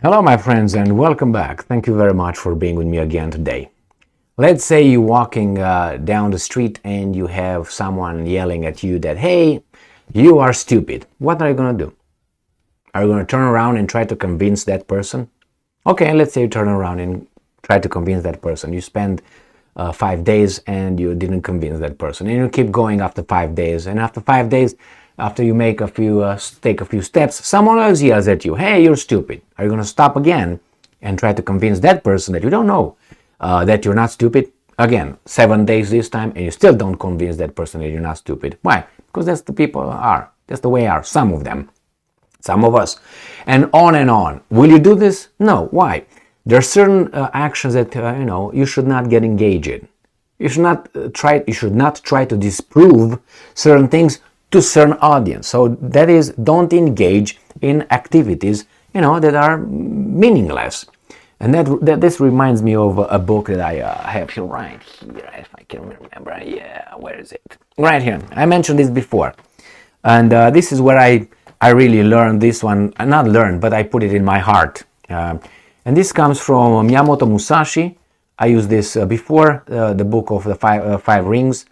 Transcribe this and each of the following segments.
Hello, my friends, and welcome back. Thank you very much for being with me again today. Let's say you're walking down the street and you have someone yelling at you that, hey, you are stupid. What are you going to do? Are you going to turn around and try to convince that person? Okay, let's say you turn around and try to convince that person. You spend 5 days and you didn't convince that person. And you keep going after 5 days. And after 5 days, after you make take a few steps, someone else yells at you, hey, you're stupid. Are you going to stop again and try to convince that person that you don't know that you're not stupid? Again, 7 days this time, and you still don't convince that person that you're not stupid. Why? Because that's the people are. That's the way are. Some of them. Some of us. And on and on. Will you do this? No. Why? There are certain actions that, you should not get engaged in. You should not try to disprove certain things to certain audience. So that is, don't engage in activities, that are meaningless. And that this reminds me of a book that I have here right here, if I can remember. Yeah, where is it? Right here. I mentioned this before. And this is where I really learned this one. Not learned, but I put it in my heart. And this comes from Musashi. I used this before, the book of the five rings.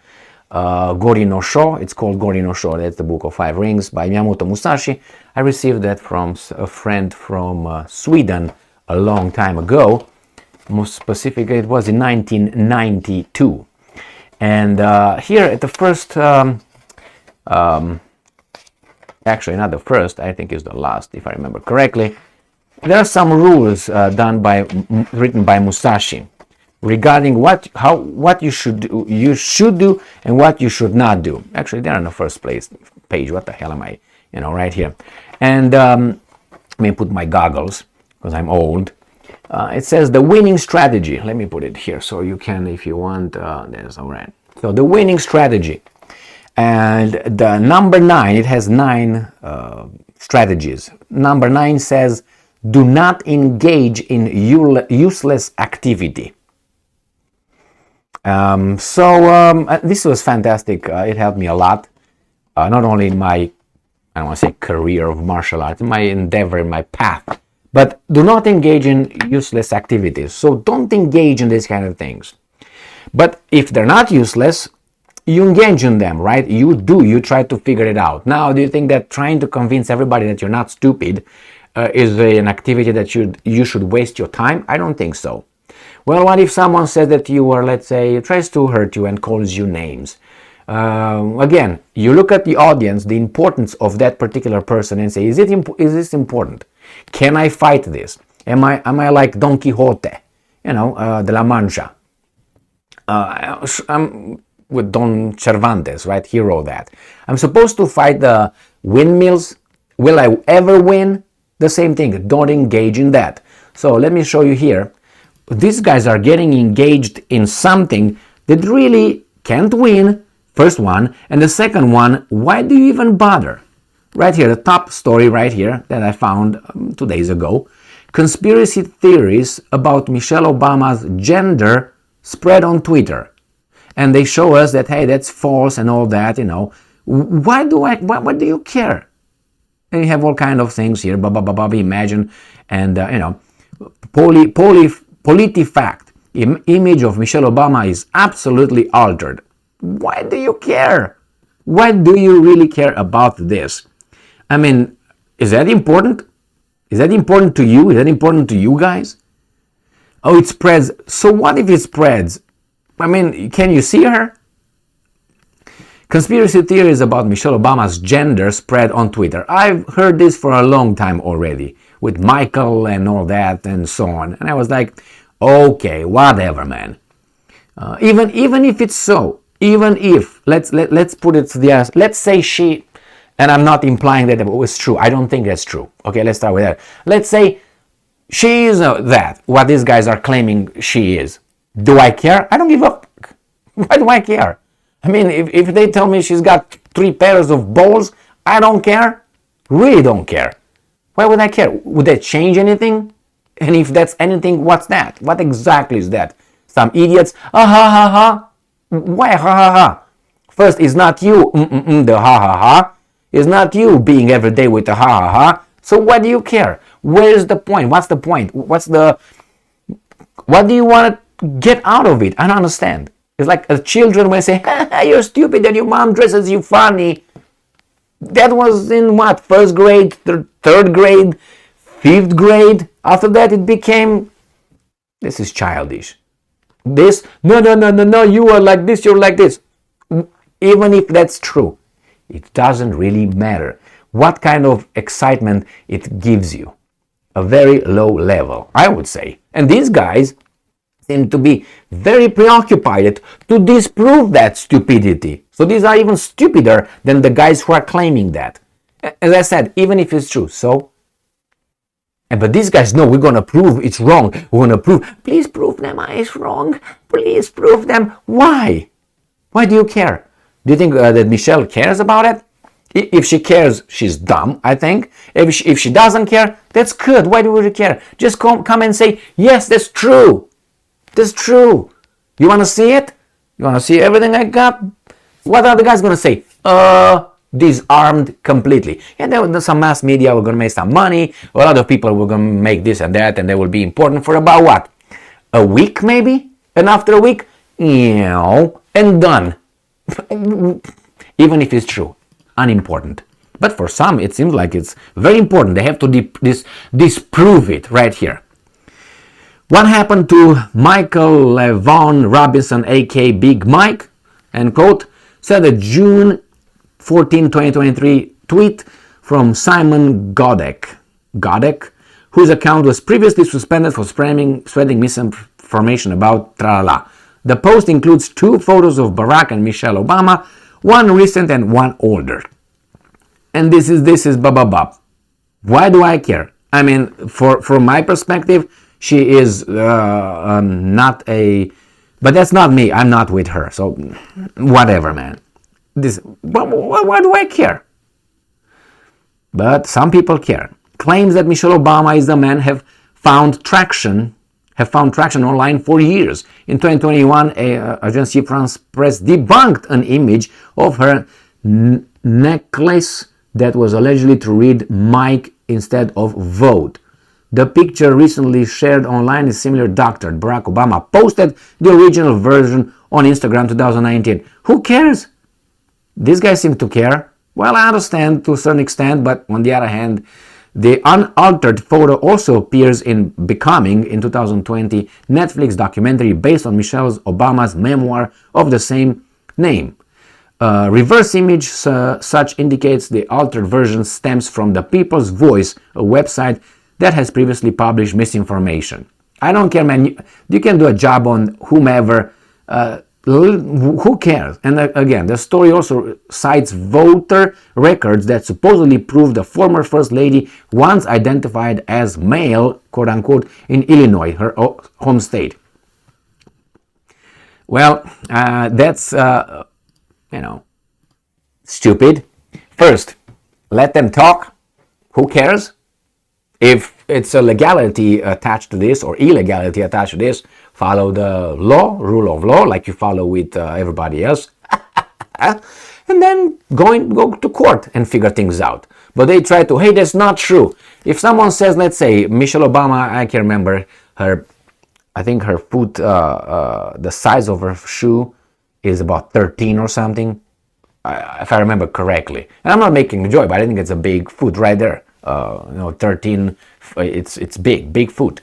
Gori no Sho, it's called Gori no Sho, that's the book of 5 rings by Miyamoto Musashi. I received that from a friend from Sweden a long time ago. Most specifically, it was in 1992. And here at the first, actually not the first, I think it's the last, if I remember correctly, there are some rules written by Musashi regarding what you should do and what you should not do. Actually, they're on the first page. What the hell am I? Right here. And let me put my goggles because I'm old. It says the winning strategy. Let me put it here so you can, if you want. There's all right. So the winning strategy, and the number 9. It has 9 strategies. Number 9 says, do not engage in useless activity. This was fantastic. It helped me a lot, not only in my, I don't want to say career of martial arts, in my endeavor, in my path, but do not engage in useless activities. So don't engage in these kind of things. But if they're not useless, you engage in them, right? You try to figure it out. Now, do you think that trying to convince everybody that you're not stupid is an activity that you should waste your time? I don't think so. Well, what if someone says that you are, let's say, tries to hurt you and calls you names? Again, you look at the audience, the importance of that particular person, and say, is this important? Can I fight this? Am I like Don Quixote, de la Mancha? I'm with Don Cervantes, right? He wrote that. I'm supposed to fight the windmills. Will I ever win? The same thing. Don't engage in that. So let me show you here. These guys are getting engaged in something that really can't win, first one, and the second one, why do you even bother? Right here, the top story right here that I found 2 days ago, conspiracy theories about Michelle Obama's gender spread on Twitter. And they show us that, hey, that's false and all that, Why do you care? And you have all kind of things here, imagine, and, PolitiFact, image of Michelle Obama is absolutely altered. Why do you care? Why do you really care about this? I mean, is that important? Is that important to you? Is that important to you guys? Oh, it spreads. So what if it spreads? I mean, can you see her? Conspiracy theories about Michelle Obama's gender spread on Twitter. I've heard this for a long time already, with Michael and all that and so on. And I was like, okay, whatever, man. Even if it's so, even if, let's put it to the, let's say she, and I'm not implying that it was true. I don't think that's true. Okay, let's start with that. Let's say she is that, what these guys are claiming she is. Do I care? I don't give a fuck. Why do I care? I mean, if they tell me she's got 3 pairs of balls, I don't care. Really don't care. Why would I care? Would that change anything? And if that's anything, what's that? What exactly is that? Some idiots, ha ha ha. Why ha ha ha? First, it's not you, the ha ha ha. It's not you being every day with the ha ha ha. So why do you care? Where's the point? What's the point? What do you want to get out of it? I don't understand. It's like children when say, you're stupid and your mom dresses you funny. That was in what? First grade, third grade, fifth grade. After that it became, this is childish. This, no, you are like this, you're like this. Even if that's true, it doesn't really matter what kind of excitement it gives you. A very low level, I would say. And these guys seem to be very preoccupied to disprove that stupidity. So these are even stupider than the guys who are claiming that. As I said, even if it's true, so. But these guys know we're going to prove it's wrong. We're going to prove, please prove them it's wrong. Please prove them. Why? Why do you care? Do you think that Michelle cares about it? If she cares, she's dumb, I think. If she doesn't care, that's good. Why do we care? Just come and say, yes, that's true. That's true. You want to see it? You want to see everything I got? What are the guys going to say? Disarmed completely. And then some mass media were going to make some money. A lot of people were going to make this and that, and they will be important for about what? A week maybe? And after a week, and done. Even if it's true, unimportant. But for some, it seems like it's very important. They have to disprove it right here. What happened to Michael Levon Robinson, aka Big Mike, end quote, said a June 14, 2023 tweet from Simon Godek, whose account was previously suspended for spreading misinformation about tralala. The post includes 2 photos of Barack and Michelle Obama, one recent and one older. And this is bab. Why do I care? I mean, from my perspective, she is not a, but that's not me. I'm not with her. So whatever, man. Why do I care? But some people care. Claims that Michelle Obama is the man have found traction online for years. In 2021, Agence France Presse debunked an image of her necklace that was allegedly to read Mike instead of vote. The picture recently shared online is similar doctored. Barack Obama posted the original version on Instagram 2019. Who cares? These guys seem to care. Well, I understand to a certain extent, but on the other hand, the unaltered photo also appears in Becoming in 2020 Netflix documentary based on Michelle Obama's memoir of the same name. Reverse image such indicates the altered version stems from the People's Voice, a website that has previously published misinformation. I don't care, man. You can do a job on whomever. Who cares? And again, the story also cites voter records that supposedly prove the former First Lady once identified as male, quote unquote, in Illinois, her home state. Well, that's, stupid. First, let them talk. Who cares? If it's a legality attached to this or illegality attached to this, follow the law, rule of law, like you follow with everybody else. And then go to court and figure things out. But they try to, hey, that's not true. If someone says, let's say, Michelle Obama, I can remember I think her foot, the size of her shoe is about 13 or something, if I remember correctly. And I'm not making a joke, but I think it's a big foot right there. 13, it's big foot.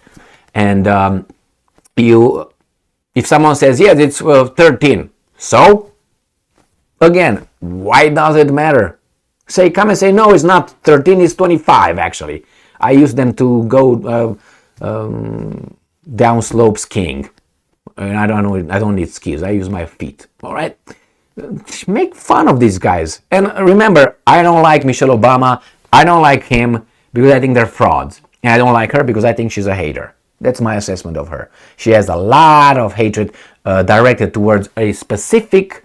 And if someone says, yes, it's 13, so again, why does it matter? Come and say, no, it's not 13, it's 25 actually. I use them to go down slope skiing. And I don't need skis, I use my feet, all right? Make fun of these guys. And remember, I don't like Michelle Obama, I don't like him because I think they're frauds. And I don't like her because I think she's a hater. That's my assessment of her. She has a lot of hatred directed towards a specific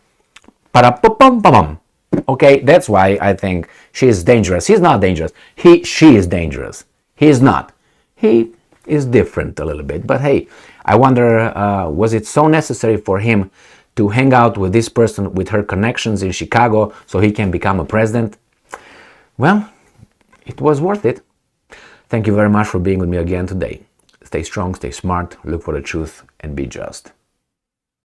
okay, that's why I think she is dangerous. He's not dangerous. She is dangerous. He is not. He is different a little bit. But hey, I wonder, was it so necessary for him to hang out with this person with her connections in Chicago so he can become a president? Well, it was worth it. Thank you very much for being with me again today. Stay strong, stay smart, look for the truth, and be just.